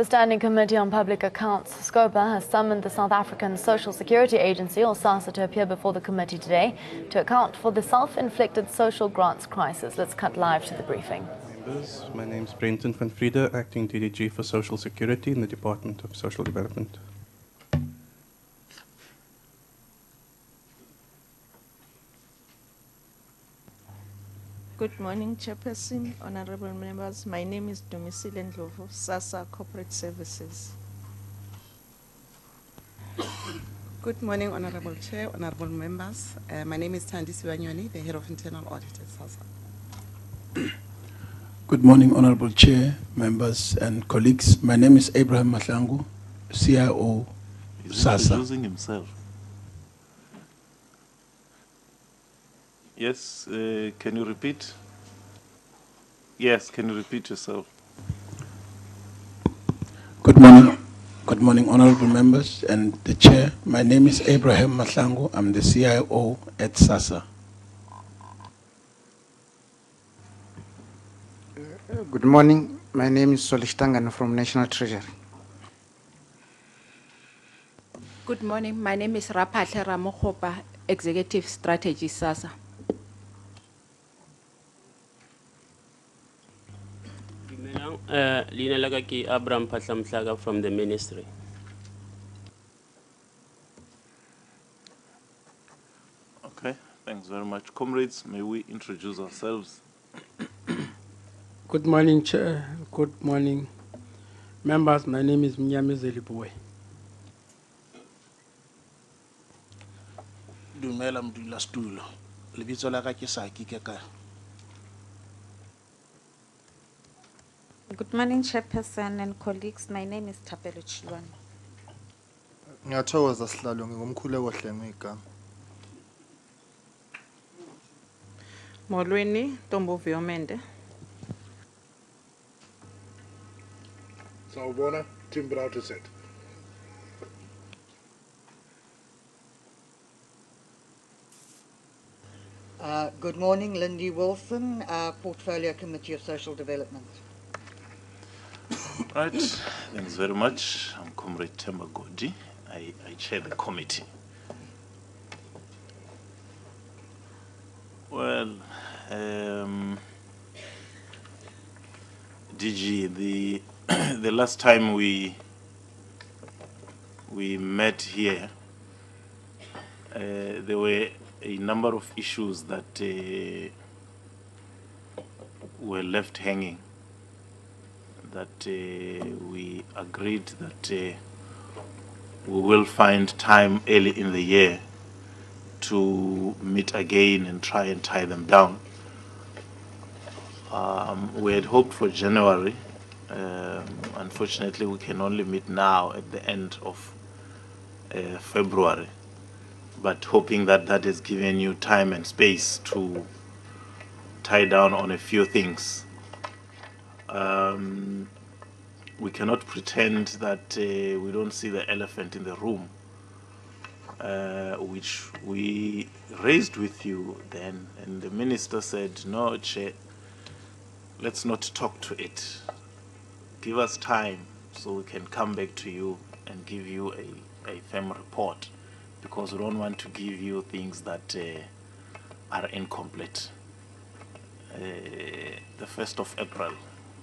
The Standing Committee on Public Accounts, Scopa, has summoned the South African Social Security Agency, or Sassa, to appear before the committee today to account for the self-inflicted social grants crisis. Let's cut live to the briefing. Members, my name is Brenton van Friede, Acting DDG for Social Security in the Department of Social Development. Good morning, Chairperson, honorable members. My name is Domisile Ndlovu, Sassa Corporate Services. Good morning, Honorable Chair, honorable members. My name is Thandisi Wanyoni, the Head of Internal Audit at Sassa. Good morning, Honorable Chair, members and colleagues. My name is Abraham Mahlangu, CIO, Sassa. Introducing himself. Yes, can you repeat? Yes, can you repeat yourself? Good morning, honorable members and the chair. My name is Abraham Mahlangu. I'm the CIO at Sassa. Good morning. My name is Solishtangan from National Treasury. Good morning. My name is Raphael Ramokopa, Executive Strategy Sassa. Lina Lagaki Abram Patlamtlaga from the ministry. Okay, thanks very much. Comrades, may we introduce ourselves? Good morning, Chair. Good morning, members. My name is Mnyame Zeliboe. Dumela mdula stulo. Lebitso la ka ke Saki ke ka. Good morning, Chairperson and colleagues. My name is Tapelo Chilwan. Ngiyathokoza sihlalo ngingumkhuleko Hlengika. Molweni Tombo Viomende. Sawubona Timbrauteset. Good morning, Lindy Wilson, Portfolio Committee of Social Development. Right, thanks very much. I'm Comrade Temba Godi. I chair the committee. Well, DG, the last time we met here, there were a number of issues that were left hanging, that we agreed that we will find time early in the year to meet again and try and tie them down. We had hoped for January. Unfortunately, we can only meet now at the end of February, but hoping that that has given you time and space to tie down on a few things. We cannot pretend that we don't see the elephant in the room, which we raised with you then, and the minister said, no, Chair, let's not talk to it. Give us time so we can come back to you and give you a firm report, because we don't want to give you things that are incomplete. The 1st of April,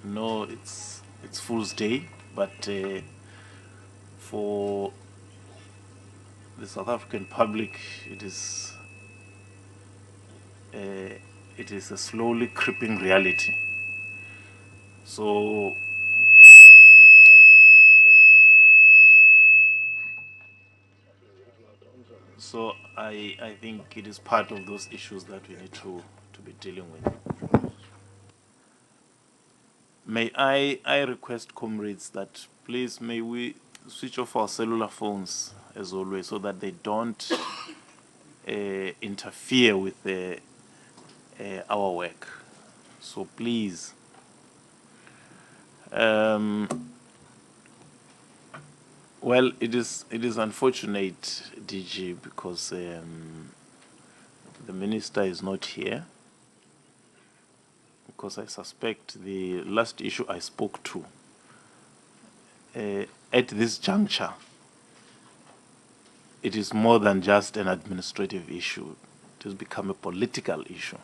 no, it's Fool's Day, but for the South African public, it is a slowly creeping reality. So I think it is part of those issues that we need to be dealing with. May I request, comrades, that please may we switch off our cellular phones as always, so that they don't interfere with our work. So please. Well, it is unfortunate, DG, because the minister is not here. Because I suspect the last issue I spoke to, at this juncture, it is more than just an administrative issue. It has become a political issue.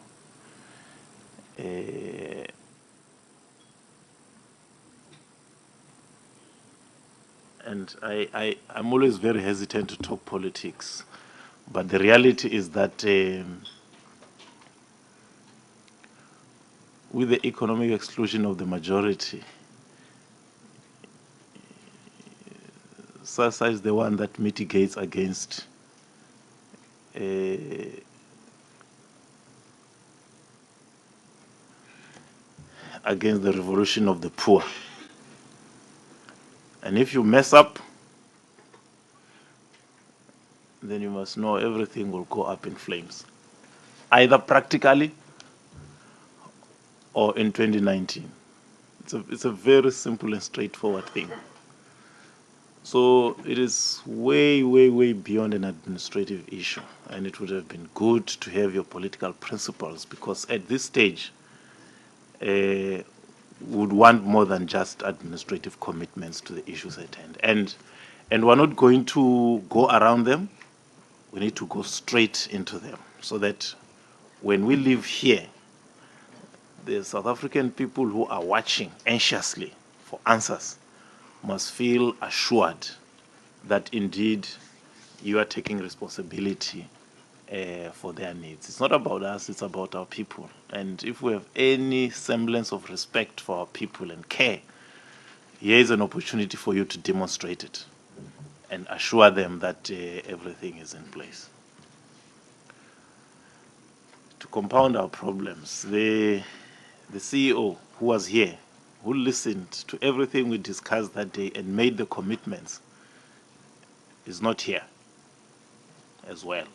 And I'm always very hesitant to talk politics, but the reality is that with the economic exclusion of the majority, Sassa is the one that mitigates against the revolution of the poor. And if you mess up, then you must know everything will go up in flames, either practically or in 2019. It's a very simple and straightforward thing. So it is way, way, way beyond an administrative issue, and it would have been good to have your political principles, because at this stage, would want more than just administrative commitments to the issues at hand. And we're not going to go around them. We need to go straight into them, so that when we leave here, the South African people who are watching anxiously for answers must feel assured that indeed you are taking responsibility for their needs. It's not about us, it's about our people. And if we have any semblance of respect for our people and care, here is an opportunity for you to demonstrate it and assure them that everything is in place. To compound our problems, the CEO who was here, who listened to everything we discussed that day and made the commitments, is not here as well.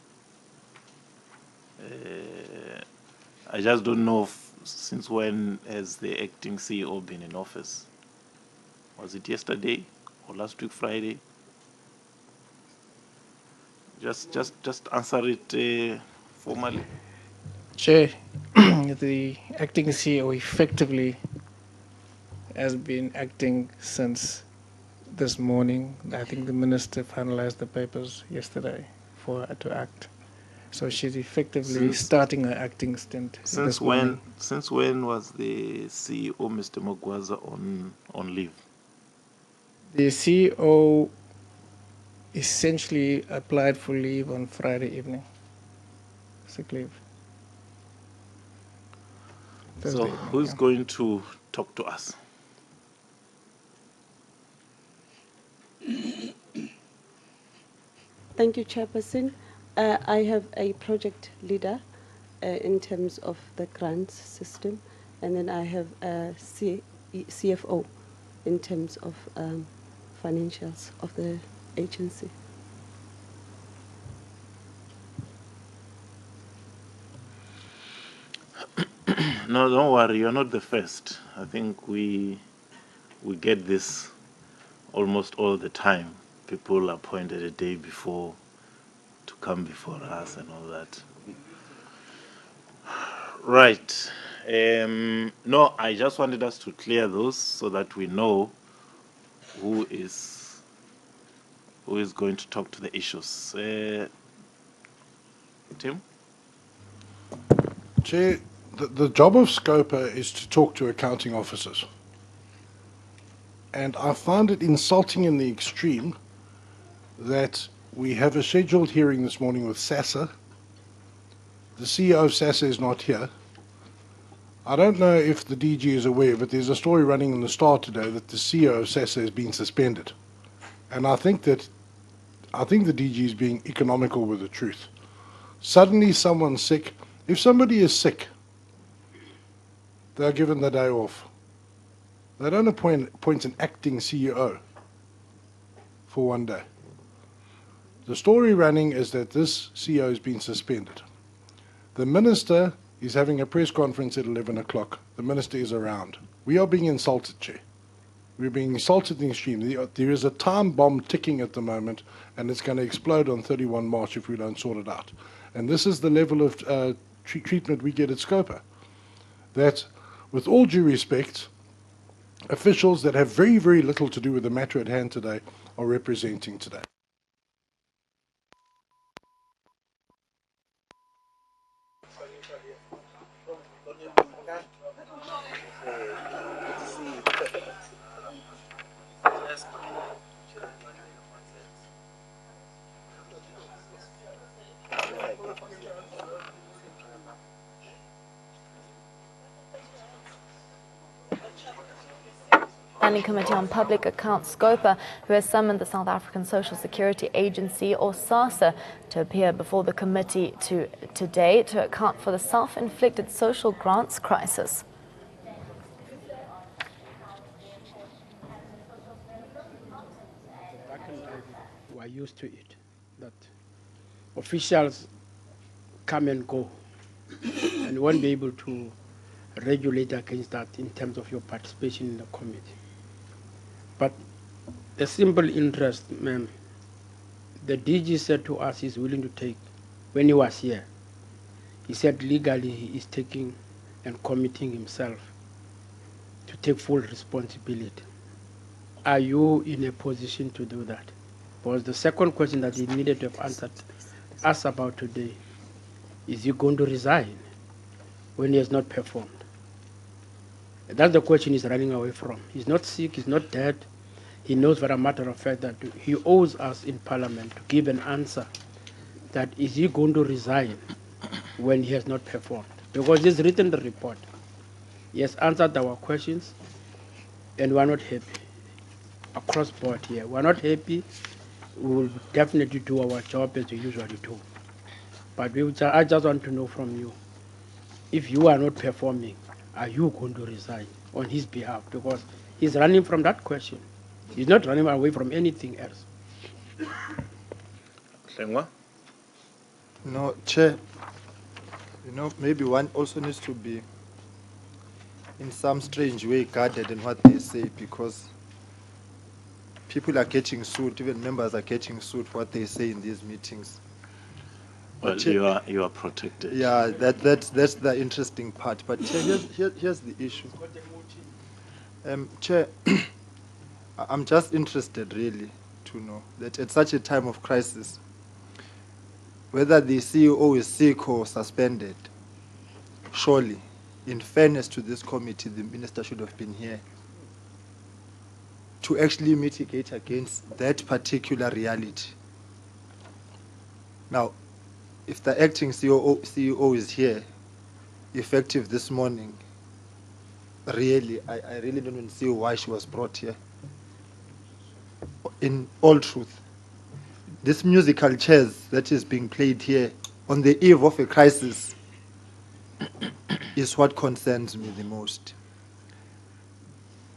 I just don't know since when has the acting CEO been in office. Was it yesterday or last week Friday? Just answer it formally. Chair, the acting CEO effectively has been acting since this morning. I think the minister finalized the papers yesterday for her to act. So she's effectively starting her acting stint. Since when was the CEO, Mr. Mogwaza, on leave? The CEO essentially applied for leave on Friday evening. Sick leave. So who's going to talk to us? Thank you, Chairperson. I have a project leader in terms of the grants system, and then I have a CFO in terms of financials of the agency. No, don't worry, you're not the first. I think we get this almost all the time. People are appointed a day before to come before us and all that. Right. No, I just wanted us to clear those so that we know who is going to talk to the issues. Tim? Chair, the job of Scopa is to talk to accounting officers. And I find it insulting in the extreme that we have a scheduled hearing this morning with Sassa. The CEO of Sassa is not here. I don't know if the DG is aware, but there's a story running in the Star today that the CEO of Sassa has been suspended. And I think the DG is being economical with the truth. Suddenly someone's sick. If somebody is sick, they're given the day off. They don't appoint an acting CEO for one day. The story running is that this CEO has been suspended. The minister is having a press conference at 11 o'clock. The minister is around. We are being insulted, Chair. We're being insulted in the extreme. There is a time bomb ticking at the moment, and it's going to explode on 31 March if we don't sort it out. And this is the level of treatment we get at Scopa. That, with all due respect, officials that have very, very little to do with the matter at hand today are representing today. Standing Committee on Public Accounts, Scopa, who has summoned the South African Social Security Agency, or Sassa, to appear before the committee today to account for the self-inflicted social grants crisis. Back in time, we are used to it, that officials come and go, and you won't be able to regulate against that in terms of your participation in the committee. But a simple interest, ma'am, the DG said to us he's willing to take, when he was here, he said legally he is taking and committing himself to take full responsibility. Are you in a position to do that? Because the second question that he needed to have answered us about today, is he going to resign when he has not performed? That's the question he's running away from. He's not sick, he's not dead. He knows, for a matter of fact, that he owes us in Parliament to give an answer that is he going to resign when he has not performed? Because he's written the report. He has answered our questions, and we're not happy. Across board here, we're not happy. We will definitely do our job as we usually do. But I just want to know from you, if you are not performing, are you going to resign on his behalf? Because he's running from that question. He's not running away from anything else. No, Chair, maybe one also needs to be in some strange way guarded in what they say, because people are getting sued, even members are getting sued for what they say in these meetings. Well, Chair, you are protected. yeah, that's the interesting part. But Chair, here's the issue. Chair, I'm just interested really to know that at such a time of crisis, whether the CEO is sick or suspended, surely, in fairness to this committee, the minister should have been here to actually mitigate against that particular reality. Now, if the acting CEO is here, effective this morning, really, I really don't even see why she was brought here. In all truth, this musical chairs that is being played here on the eve of a crisis is what concerns me the most.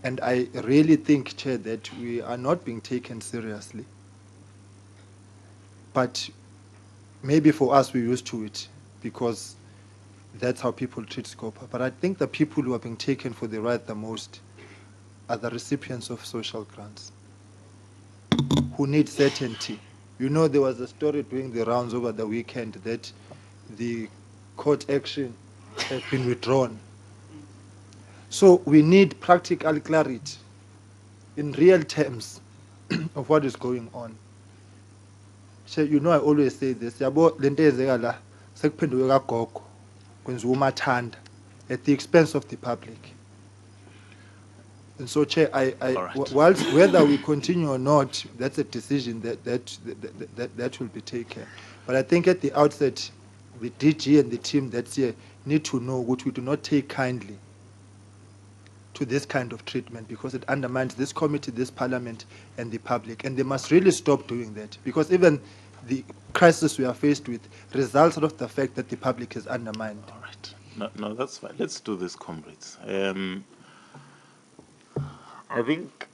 And I really think, Chair, that we are not being taken seriously. But maybe for us, we're used to it because that's how people treat Scopa. But I think the people who are being taken for the right the most are the recipients of social grants who need certainty. You know, there was a story doing the rounds over the weekend that the court action has been withdrawn. So we need practical clarity in real terms of what is going on. So, you know, I always say this, yabo lento ezeka la sekuphenduke kagogo kwenziwa umathanda at the expense of the public. And so, Chair, whilst whether we continue or not, that's a decision that will be taken. But I think at the outset, the DG and the team that's here need to know what we do not take kindly to this kind of treatment, because it undermines this committee, this parliament, and the public. And they must really stop doing that, because even the crisis we are faced with results out of the fact that the public is undermined. All right. No, that's fine. Let's do this, comrades. I think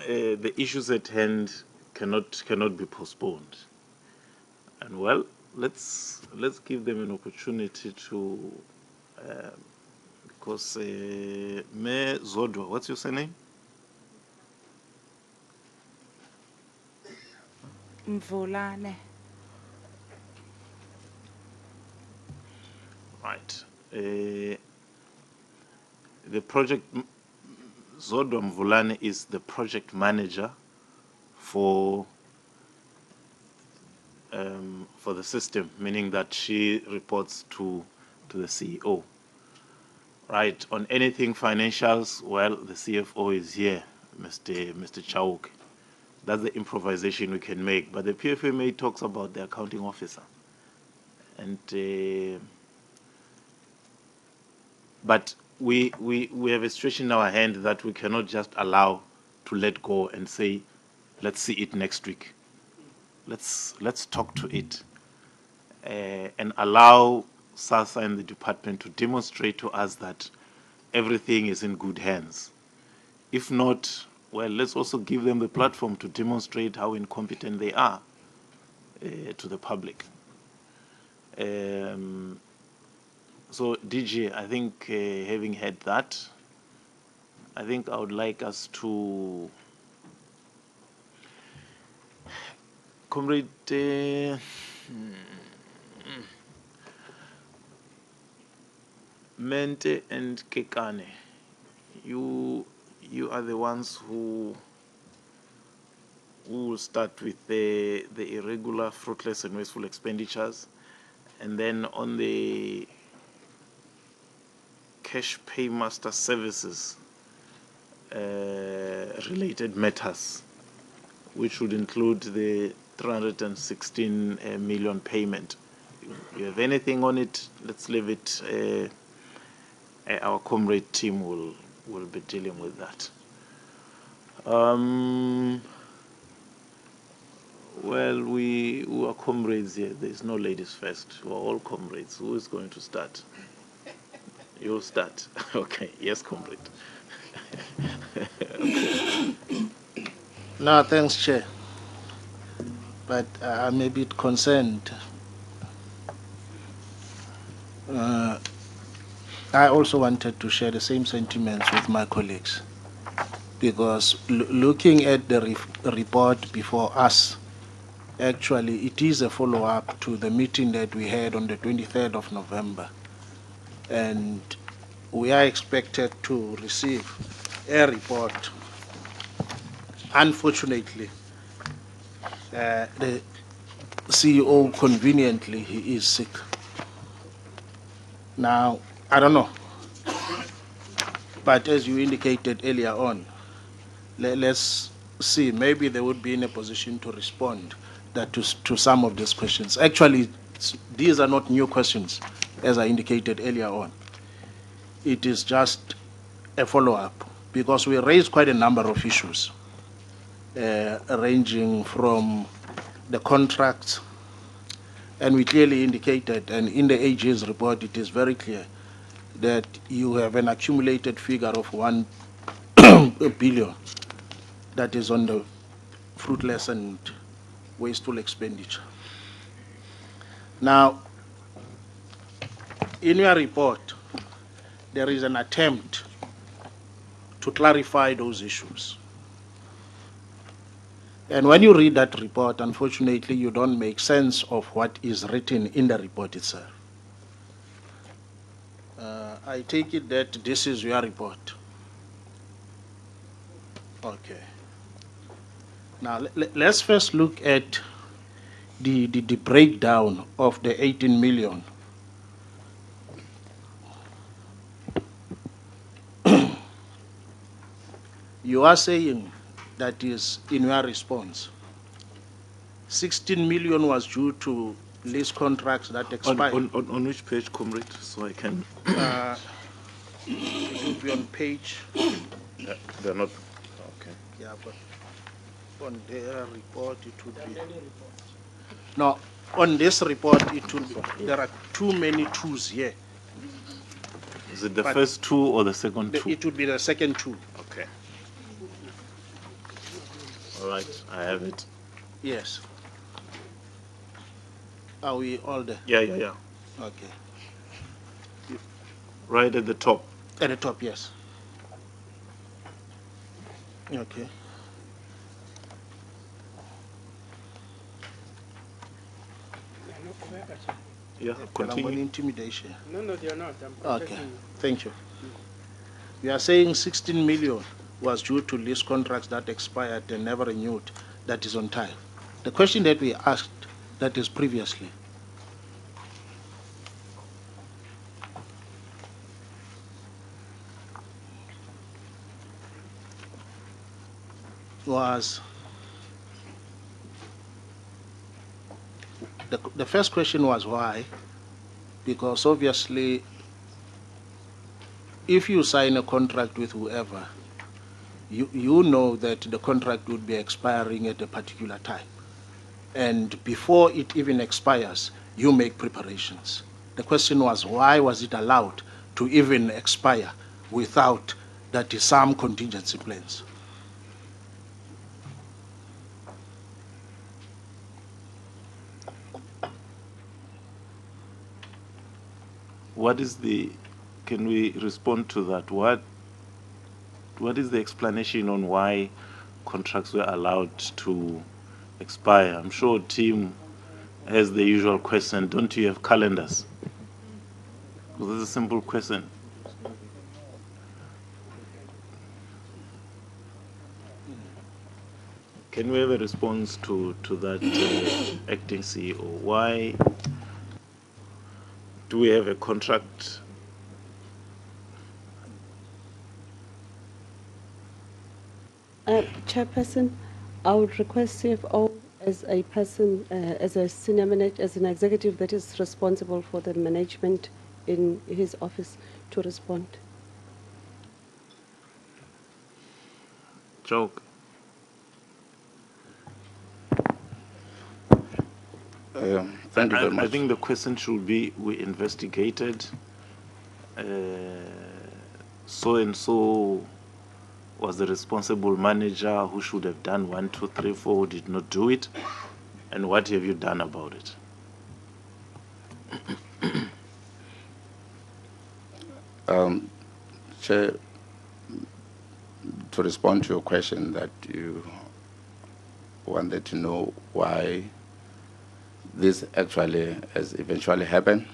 the issues at hand cannot be postponed. And well, let's give them an opportunity to, because Mayor Zodwa, what's your surname? Mvulane. Right. The project Zodwa Mvulane is the project manager for the system, meaning that she reports to the CEO. Right, on anything financials, well, the CFO is here, Mr. Chawuk. That's the improvisation we can make. But the PFMA talks about the accounting officer. And but we have a situation in our hand that we cannot just allow to let go and say, let's see it next week. Let's talk to it and allow Sassa and the department to demonstrate to us that everything is in good hands. If not, well, let's also give them the platform to demonstrate how incompetent they are to the public. So, DG, I think having had that, I think I would like us to, Comrade Mente and Kekane, you are the ones who will start with the irregular, fruitless, and wasteful expenditures, and then on the cash paymaster services related matters, which would include the 316 million payment. If you have anything on it, let's leave it. Our comrade team will be dealing with that. Well, we are comrades here. There's no ladies first. We're all comrades. Who is going to start? You'll start. Okay. Yes, comrade. No, thanks, Chair. But I'm a bit concerned. I also wanted to share the same sentiments with my colleagues, because looking at the report before us, actually it is a follow-up to the meeting that we had on the 23rd of November. And we are expected to receive a report. Unfortunately, the CEO, conveniently, he is sick. Now, I don't know. But as you indicated earlier on, let's see, maybe they would be in a position to respond to some of these questions. Actually, these are not new questions, as I indicated earlier on. It is just a follow-up, because we raised quite a number of issues, ranging from the contracts, and we clearly indicated, and in the AG's report it is very clear, that you have an accumulated figure of 1 billion that is on the fruitless and wasteful expenditure. Now, in your report, there is an attempt to clarify those issues. And when you read that report, unfortunately, you don't make sense of what is written in the report itself. I take it that this is your report. Okay. Now, let's first look at the breakdown of the 18 million. You are saying that is in your response. 16 million was due to lease contracts that expired. On which page, comrade, so I can... It will be on page... they're not... Okay. Yeah, but on their report it would be... No, on this report it will be... There are too many twos here. Is it the first two or the second two? It would be the second two. Okay. All right, I have it. Yes. Are we all there? Yeah. Okay. Right at the top. At the top, yes. Okay. Yeah, continue. On intimidation. No, they are not. Okay, thank you. We are saying 16 million was due to lease contracts that expired and never renewed, that is on time. The question that we asked, that is previously, was, the first question was why, because obviously if you sign a contract with whoever, you know that the contract would be expiring at a particular time. And before it even expires, you make preparations. The question was, why was it allowed to even expire without that is some contingency plans? What is the, can we respond to that? What is the explanation on why contracts were allowed to expire? I'm sure team has the usual question, don't you have calendars? Well, this is a simple question. Can we have a response to that acting CEO? Why do we have a contract? Chairperson, I would request CFO as a person, as a senior manager, as an executive that is responsible for the management in his office to respond. Joke. Thank you very much. I think the question should be, we investigated, so-and-so was the responsible manager who should have done 1, 2, 3, 4, who did not do it, and what have you done about it? Chair, to respond to your question that you wanted to know why this actually has eventually happened.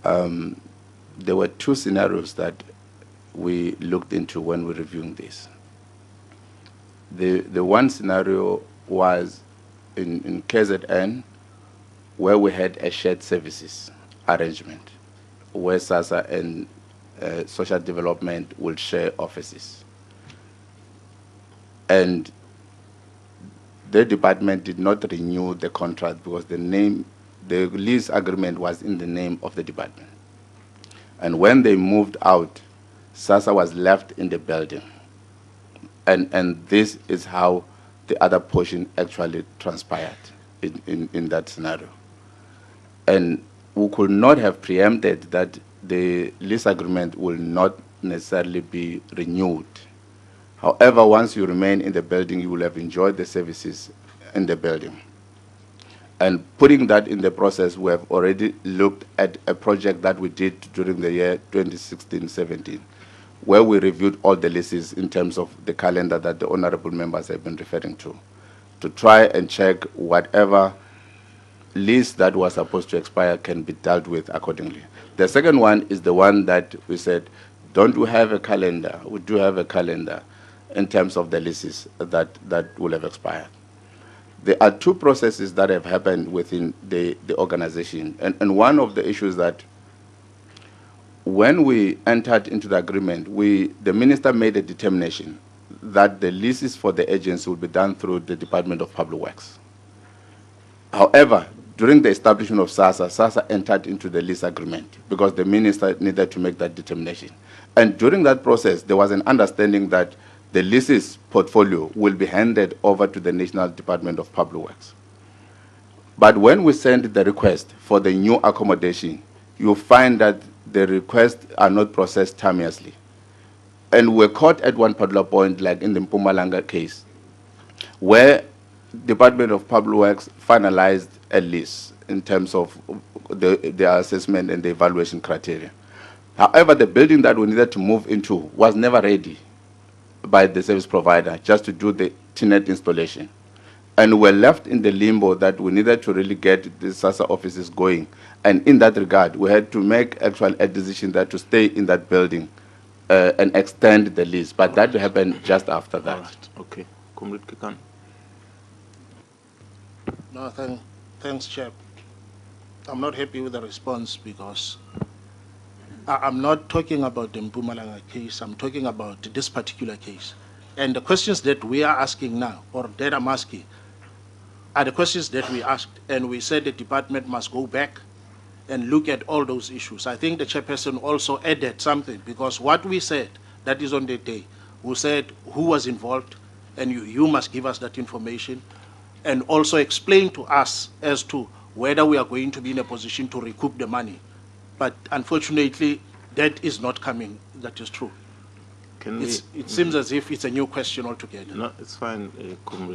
There were two scenarios that we looked into when we were reviewing this. The one scenario was in KZN, where we had a shared services arrangement, where Sassa and social development will share offices. And the department did not renew the contract because the lease agreement was in the name of the department. And when they moved out, Sassa was left in the building. And this is how the other portion actually transpired in that scenario. And we could not have preempted that the lease agreement will not necessarily be renewed. However, once you remain in the building, you will have enjoyed the services in the building. And putting that in the process, we have already looked at a project that we did during the year 2016-17, where we reviewed all the leases in terms of the calendar that the honorable members have been referring to try and check whatever lease that was supposed to expire can be dealt with accordingly. The second one is the one that we said, don't we have a calendar? We do have a calendar in terms of the leases that will have expired. There are two processes that have happened within the organization. And one of the issues that when we entered into the agreement, the minister made a determination that the leases for the agency will be done through the Department of Public Works. However, during the establishment of Sassa, Sassa entered into the lease agreement because the minister needed to make that determination. And during that process, there was an understanding that the leases portfolio will be handed over to the National Department of Public Works. But when we send the request for the new accommodation, you find that the requests are not processed timeously. And we're caught at one particular point, like in the Mpumalanga case, where Department of Public Works finalized a lease in terms of the assessment and the evaluation criteria. However, the building that we needed to move into was never ready by the service provider just to do the TNET installation. And we're left in the limbo that we needed to really get the Sassa offices going. And in that regard, we had to make actually a decision that to stay in that building and extend the lease, but that happened just after that. All right. Okay. Comrade Kikan. No, thanks, Chair. I'm not happy with the response because I'm not talking about the Mpumalanga case. I'm talking about this particular case. And the questions that we are asking now, or that I'm asking, are the questions that we asked, and we said the department must go back and look at all those issues. I think the chairperson also added something, because what we said, that is on the day, we said who was involved, and you must give us that information, and also explain to us as to whether we are going to be in a position to recoup the money. But unfortunately, that is not coming. That is true. It seems as if it's a new question altogether. No, it's fine, Comrade.